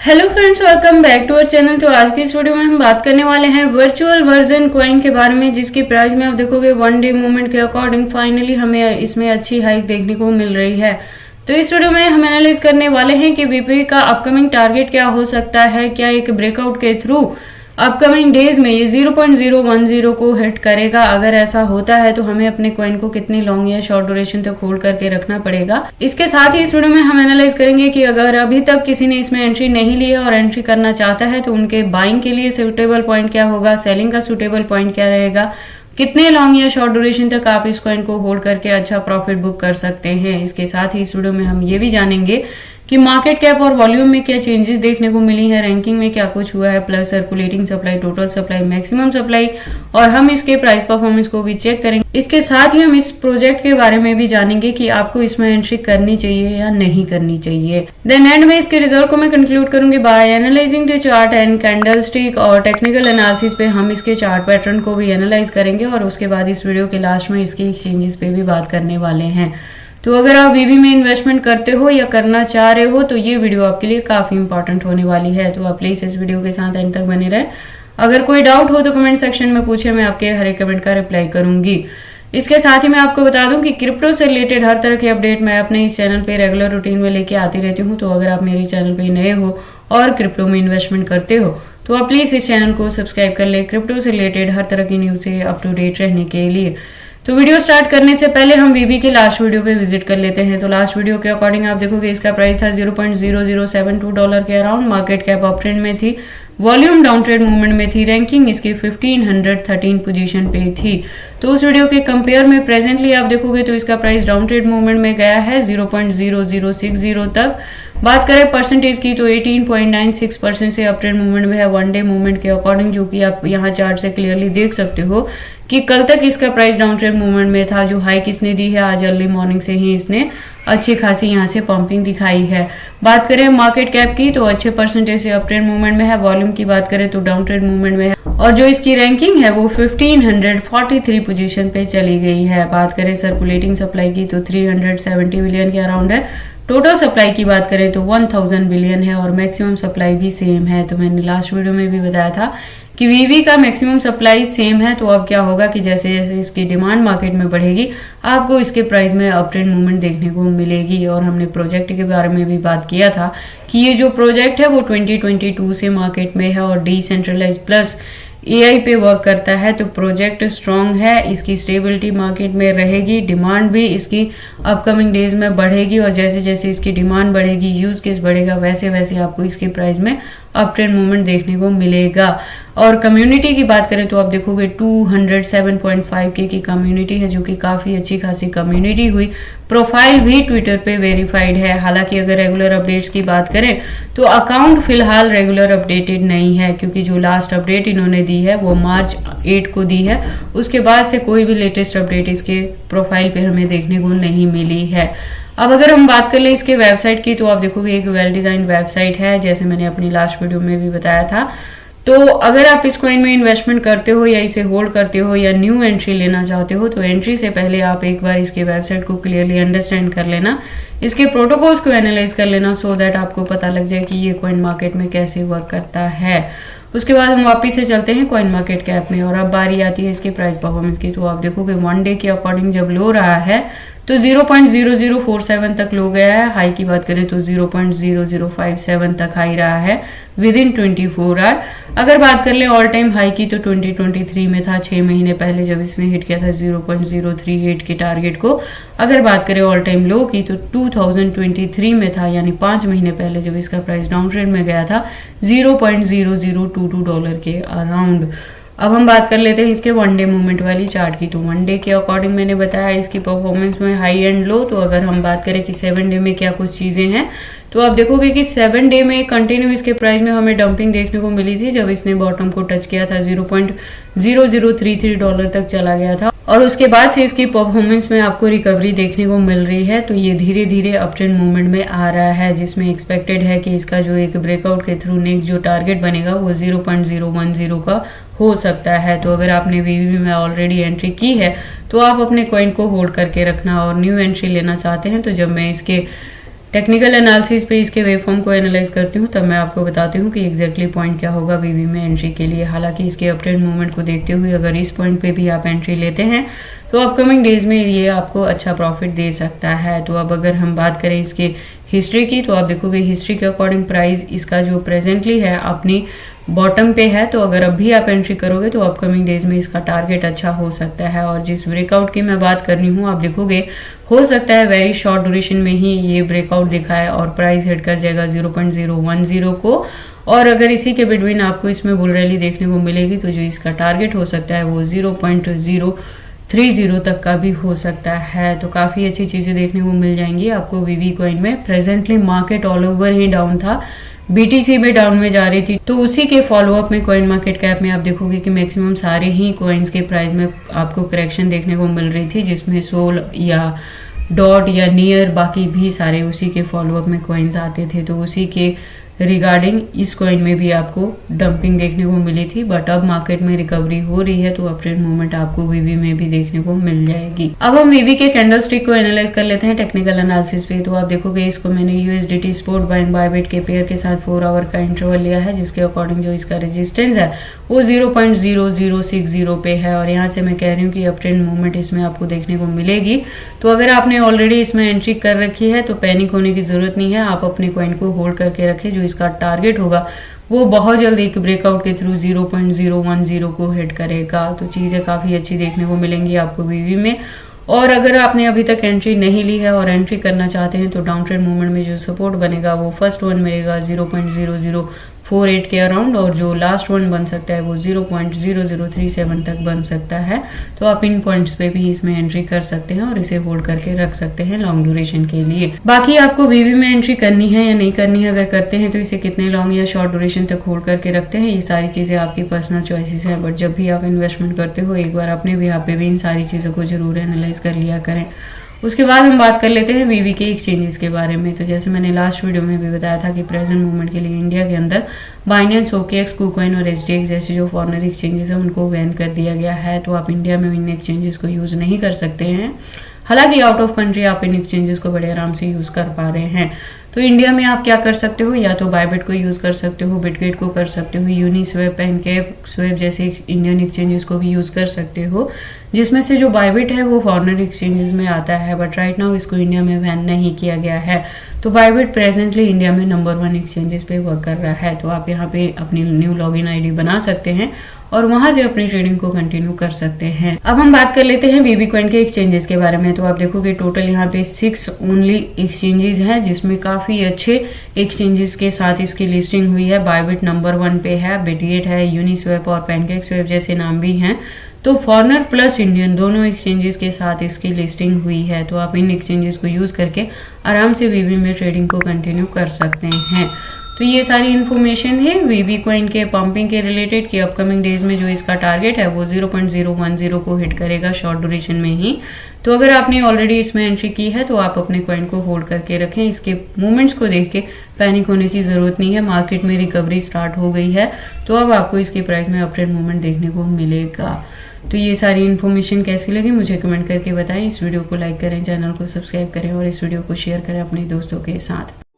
Hello friends, welcome back to our channel. तो आज की इस वीडियो में हम बात करने वाले हैं वर्चुअल वर्जन कॉइन के बारे में, जिसकी प्राइस में आप देखोगे वन डे मूवमेंट के अकॉर्डिंग फाइनली हमें इसमें अच्छी हाइक देखने को मिल रही है। तो इस वीडियो में हम एनालाइज करने वाले हैं कि वीपी का अपकमिंग टारगेट क्या हो सकता है, क्या एक ब्रेकआउट के थ्रू अपकमिंग डेज में ये 0.010 को हिट करेगा। अगर ऐसा होता है तो हमें अपने कॉइन को कितनी लॉन्ग या शॉर्ट ड्यूरेशन तक होल्ड करके रखना पड़ेगा। इसके साथ ही इस वीडियो में हम एनालाइज करेंगे कि अगर अभी तक किसी ने इसमें एंट्री नहीं ली है और एंट्री करना चाहता है तो उनके बाइंग के लिए सुटेबल पॉइंट क्या होगा, सेलिंग का सुटेबल पॉइंट क्या रहेगा, कितने लॉन्ग या शॉर्ट ड्यूरेशन तक आप इस कॉइन को होल्ड करके अच्छा प्रॉफिट बुक कर सकते हैं। इसके साथ ही इस वीडियो में हम ये भी जानेंगे कि मार्केट कैप और वॉल्यूम में क्या चेंजेस देखने को मिली है, रैंकिंग में क्या कुछ हुआ है, plus circulating supply, total supply, maximum supply, और हम इसके प्राइस परफॉर्मेंस को भी चेक करेंगे। इसके साथ ही हम इस प्रोजेक्ट के बारे में भी जानेंगे कि आपको इसमें एंट्री करनी चाहिए या नहीं करनी चाहिए। देन एंड में इसके रिजल्ट को मैं कंक्लूड करूंगी by analysing the chart and candlestick, और टेक्निकल एनालिसिस पे हम इसके चार्ट पैटर्न को भी एनालाइज करेंगे, और उसके बाद इस वीडियो के लास्ट में इसके एक्सचेंजेस पे भी बात करने वाले हैं। तो अगर आप वीबी में इन्वेस्टमेंट करते हो या करना चाह रहे हो तो ये वीडियो आपके लिए काफी इंपॉर्टेंट होने वाली है। तो आप प्लीज इस वीडियो के साथ एंड तक बने रहें। अगर कोई डाउट हो तो कमेंट सेक्शन में पूछे, मैं आपके हर एक कमेंट का रिप्लाई करूंगी। इसके साथ ही मैं आपको बता दूं कि क्रिप्टो से रिलेटेड हर तरह के अपडेट मैं अपने इस चैनल पे रेगुलर रूटीन में लेके आती रहती हूँ। तो अगर आप मेरे चैनल पे नए हो और क्रिप्टो में इन्वेस्टमेंट करते हो तो आप प्लीज इस चैनल को सब्सक्राइब कर ले, क्रिप्टो से रिलेटेड हर तरह की न्यूज से अप टू डेट रहने के लिए। तो वीडियो स्टार्ट करने से पहले हम वीबी के लास्ट वीडियो पे विजिट कर लेते हैं। तो लास्ट वीडियो के अकॉर्डिंग आप देखोगे इसका प्राइस था $0.0072 के around, market cap up trend में थी, वॉल्यूम डाउन ट्रेड मूवमेंट में थी, रैंकिंग इसकी 1513 पोजीशन पे थी। तो उस वीडियो के कंपेयर में प्रेजेंटली आप देखोगे तो इसका प्राइस डाउन ट्रेड मूवमेंट में गया है 0.0060 तक। बात करें परसेंटेज की तो 18.96% से अप ट्रेंड मूवमेंट में है वन डे मूवमेंट के अकॉर्डिंग, जो कि आप यहाँ चार्ट से क्लियरली देख सकते हो कि कल तक इसका प्राइस डाउन ट्रेंड मूवमेंट में था। जो हाइक इसने दी है आज अर्ली मॉर्निंग से ही इसने अच्छी खासी यहाँ से पंपिंग दिखाई है। बात करें मार्केट कैप की तो अच्छे परसेंटेज से अप ट्रेंड मूवमेंट में है, वॉल्यूम की बात करें तो डाउन ट्रेंड मूवमेंट में है, और जो इसकी रैंकिंग है वो 1543 पोजीशन पे चली गई है। बात करें सर्कुलेटिंग सप्लाई की तो 370 बिलियन के अराउंड है, टोटल सप्लाई की बात करें तो 1000 बिलियन है, और मैक्सिमम सप्लाई भी सेम है। तो मैंने लास्ट वीडियो में भी बताया था कि वीवी का मैक्सिमम सप्लाई सेम है। तो अब क्या होगा कि जैसे जैसे इसकी डिमांड मार्केट में बढ़ेगी आपको इसके प्राइस में अप ट्रेंड मूवमेंट देखने को मिलेगी। और हमने प्रोजेक्ट के बारे में भी बात किया था कि ये जो प्रोजेक्ट है वो 2022 से मार्केट में है और डिसेंट्रलाइज प्लस एआई पे वर्क करता है। तो प्रोजेक्ट स्ट्रॉन्ग है, इसकी स्टेबिलिटी मार्केट में रहेगी, डिमांड भी इसकी अपकमिंग डेज में बढ़ेगी, और जैसे जैसे इसकी डिमांड बढ़ेगी, यूज केस बढ़ेगा, वैसे वैसे आपको इसके प्राइस में अप ट्रेंड मूवमेंट देखने को मिलेगा। और कम्युनिटी की बात करें तो आप देखोगे 207.5K की कम्युनिटी है, जो कि काफ़ी अच्छी खासी कम्युनिटी हुई। प्रोफाइल भी ट्विटर पे वेरीफाइड है। हालांकि अगर रेगुलर अपडेट्स की बात करें तो अकाउंट फिलहाल रेगुलर अपडेटेड नहीं है, क्योंकि जो लास्ट अपडेट इन्होंने दी है वो मार्च 8 को दी है। उसके बाद से कोई भी लेटेस्ट अपडेट इसके प्रोफाइल पे हमें देखने को नहीं मिली है। अब अगर हम बात कर ले इसके वेबसाइट की तो आप देखोगे एक वेल डिजाइन वेबसाइट है, जैसे मैंने अपनी लास्ट वीडियो में भी बताया था। तो अगर आप इस कॉइन में इन्वेस्टमेंट करते हो या इसे होल्ड करते हो या न्यू एंट्री लेना चाहते हो तो एंट्री से पहले आप एक बार इसके वेबसाइट को क्लियरली अंडरस्टैंड कर लेना, इसके प्रोटोकॉल्स को एनालाइज कर लेना, सो दैट आपको पता लग जाए कि ये कॉइन मार्केट में कैसे वर्क करता है। उसके बाद हम वापस से चलते हैं कॉइन मार्केट कैप में, और अब बारी आती है इसके प्राइस परफॉर्मेंस की। तो आप देखोगे वन डे के अकॉर्डिंग जब लो रहा है तो 0.0047 तक लो गया है। हाई की बात करें तो 0.0057 तक हाई रहा है विद इन 24 आवर। अगर बात कर ले ऑल टाइम हाई की तो 2023 में था, 6 महीने पहले जब इसने हिट किया था 0.038 के टारगेट को। अगर बात करें ऑल टाइम लो की तो 2023 में था, यानी 5 महीने पहले जब इसका प्राइस डाउन ट्रेंड में गया था $0.0022 के अराउंड। अब हम बात कर लेते हैं इसके वन डे मूवमेंट वाली चार्ट की। तो वन डे के अकॉर्डिंग मैंने बताया इसकी परफॉर्मेंस में हाई एंड लो। तो अगर हम बात करें कि 7 डे में क्या कुछ चीजें हैं तो आप देखोगे कि 7 डे में कंटिन्यू इसके प्राइस में हमें डंपिंग देखने को मिली थी। जब इसने बॉटम को टच किया था $0.0033 तक चला गया था, और उसके बाद से इसकी परफॉर्मेंस में आपको रिकवरी देखने को मिल रही है। तो ये धीरे धीरे अप ट्रेंड मूवमेंट में आ रहा है, जिसमें एक्सपेक्टेड है कि इसका जो एक ब्रेकआउट के थ्रू नेक्स्ट जो टारगेट बनेगा वो 0.010 का हो सकता है। तो अगर आपने वीवी में ऑलरेडी एंट्री की है तो आप अपने कॉइन को होल्ड करके रखना, और न्यू एंट्री लेना चाहते हैं तो जब मैं इसके टेक्निकल एनालिसिस पे इसके वेवफॉर्म को एनालाइज करती हूँ, तब मैं आपको बताती हूँ कि एग्जैक्टली पॉइंट क्या होगा वीवी में एंट्री के लिए। हालांकि इसके अपट्रेंड मूवमेंट को देखते हुए अगर इस पॉइंट पे भी आप एंट्री लेते हैं तो अपकमिंग डेज में ये आपको अच्छा प्रॉफिट दे सकता है। तो अब अगर हम बात करें इसके हिस्ट्री की, तो आप देखोगे हिस्ट्री के अकॉर्डिंग प्राइस इसका जो प्रेजेंटली है अपनी बॉटम पे है। तो अगर अभी आप एंट्री करोगे तो अपकमिंग डेज में इसका टारगेट अच्छा हो सकता है। और जिस ब्रेकआउट की मैं बात कर रही हूँ, आप देखोगे हो सकता है वेरी शॉर्ट ड्यूरेशन में ही ये ब्रेकआउट दिखाए और प्राइस हिट कर जाएगा 0.010 को। और अगर इसी के बिटवीन आपको इसमें बुल रैली देखने को मिलेगी तो जो इसका टारगेट हो सकता है वो 0.030 तक का भी हो सकता है। तो काफ़ी अच्छी चीज़ें देखने को मिल जाएंगी आपको वीवी कॉइन में। प्रेजेंटली मार्केट ऑल ओवर ही डाउन था, बीटीसी भी डाउन में जा रही थी, तो उसी के फॉलोअप में कॉइन मार्केट कैप में आप देखोगे कि मैक्सिमम सारे ही कॉइन्स के प्राइस में आपको करेक्शन देखने को मिल रही थी, जिसमें सोल या डॉट या नियर बाकी भी सारे उसी के फॉलोअप में कॉइन्स आते थे। तो उसी के रिगार्डिंग इस कॉइन में भी आपको डंपिंग देखने को मिली थी, बट अब मार्केट में रिकवरी हो रही है तो अपट्रेंड मूवमेंट आपको वीवी में भी देखने को मिल जाएगी। अब हम वीवी के कैंडल स्टिक को एनालाइज कर लेते हैं टेक्निकल एनालिसिस पे। तो आप देखोगे इसको मैंने यूएसडीटी स्पॉट बाइंग बायबिट के पेयर के साथ 4 आवर का इंटरवल लिया है, जिसके अकॉर्डिंग जो इसका रेजिस्टेंस है वो 0.0060 पे है। और यहाँ से मैं कह रही हूँ कि अपट्रेंड मूवमेंट इसमें आपको देखने को मिलेगी। तो अगर आपने ऑलरेडी इसमें एंट्री कर रखी है तो पैनिक होने की जरूरत नहीं है, आप अपने कॉइन को होल्ड करके रखें। जो इसका टारगेट होगा वो बहुत जल्द एक ब्रेकआउट के थ्रू 0.010 को हिट करेगा। तो चीज़ें काफ़ी अच्छी देखने को मिलेंगी आपको वीवी में। और अगर आपने अभी तक एंट्री नहीं ली है और एंट्री करना चाहते हैं तो डाउन ट्रेंड मूवमेंट में जो सपोर्ट बनेगा वो फर्स्ट वन मिलेगा 0.0048 के अराउंड, और जो लास्ट वन बन सकता है वो 0.0037 तक बन सकता है। तो आप इन पॉइंट्स पे भी इसमें एंट्री कर सकते हैं और इसे होल्ड करके रख सकते हैं लॉन्ग ड्यूरेशन के लिए। बाकी आपको वीवी में एंट्री करनी है या नहीं करनी है, अगर करते हैं तो इसे कितने लॉन्ग या शॉर्ट ड्यूरेशन तक होल्ड करके रखते हैं, ये सारी चीज़ें आपकी पर्सनल चॉइसेस हैं। बट जब भी आप इन्वेस्टमेंट करते हो एक बार अपने भी पे भी इन सारी चीज़ों को जरूर एनालाइज कर लिया करें। उसके बाद हम बात कर लेते हैं वीवी के एक्सचेंजेस के बारे में। तो जैसे मैंने लास्ट वीडियो में भी बताया था कि प्रेजेंट मूवमेंट के लिए इंडिया के अंदर बाइनेंस, ओकेएक्स, कुकॉइन और एचडीएक्स जैसे जो फॉरेनर एक्सचेंजेस हैं उनको बैन कर दिया गया है। तो आप इंडिया में इन एक्सचेंजेस को यूज़ नहीं कर सकते हैं। हालांकि आउट ऑफ कंट्री आप इन एक्सचेंजेस को बड़े आराम से यूज़ कर पा रहे हैं। तो इंडिया में आप क्या कर सकते हो, या तो बायबिट को यूज़ कर सकते हो, बिटगेट को कर सकते हो, यूनिस्वैप, पैनकेक स्वैप जैसे इंडियन एक्सचेंजेस को भी यूज़ कर सकते हो, जिसमें से जो बायबिट है वो फॉरेनर एक्सचेंजेस में आता है। बट राइट नाउ इसको इंडिया में बैन नहीं किया गया है। तो बायबिट प्रेजेंटली इंडिया में नंबर 1 एक्सचेंजेस पे वर्क कर रहा है। तो आप यहाँ पे अपनी न्यू लॉगिन आईडी बना सकते हैं और वहां से अपनी ट्रेडिंग को कंटिन्यू कर सकते हैं। अब हम बात कर लेते हैं वीवी कॉइन के एक्सचेंजेस के बारे में। तो आप देखोगे टोटल यहाँ पे 6 ओनली एक्सचेंजेस हैं, जिसमें काफ़ी अच्छे एक्सचेंजेस के साथ इसकी लिस्टिंग हुई है। बायबिट नंबर 1 पे है, बिटगेट है, यूनिस्वैप और पैनकेक स्वैप जैसे नाम भी हैं। तो फॉरेनर प्लस इंडियन दोनों एक्सचेंजेस के साथ इसकी लिस्टिंग हुई है। तो आप इन एक्सचेंजेस को यूज़ करके आराम से वीवी में ट्रेडिंग को कंटिन्यू कर सकते हैं। तो ये सारी इन्फॉर्मेशन है वीवी कॉइन के पंपिंग के रिलेटेड कि अपकमिंग डेज में जो इसका टारगेट है वो 0.010 को हिट करेगा शॉर्ट ड्यूरेशन में ही। तो अगर आपने ऑलरेडी इसमें एंट्री की है तो आप अपने कॉइन को होल्ड करके रखें। इसके मूवमेंट्स को देख के पैनिक होने की ज़रूरत नहीं है, मार्केट में रिकवरी स्टार्ट हो गई है। तो अब आपको इसके प्राइस में अपट्रेंड मूवमेंट देखने को मिलेगा। तो ये सारी इन्फॉर्मेशन कैसी लगी मुझे कमेंट करके बताएं। इस वीडियो को लाइक करें, चैनल को सब्सक्राइब करें और इस वीडियो को शेयर करें अपने दोस्तों के साथ।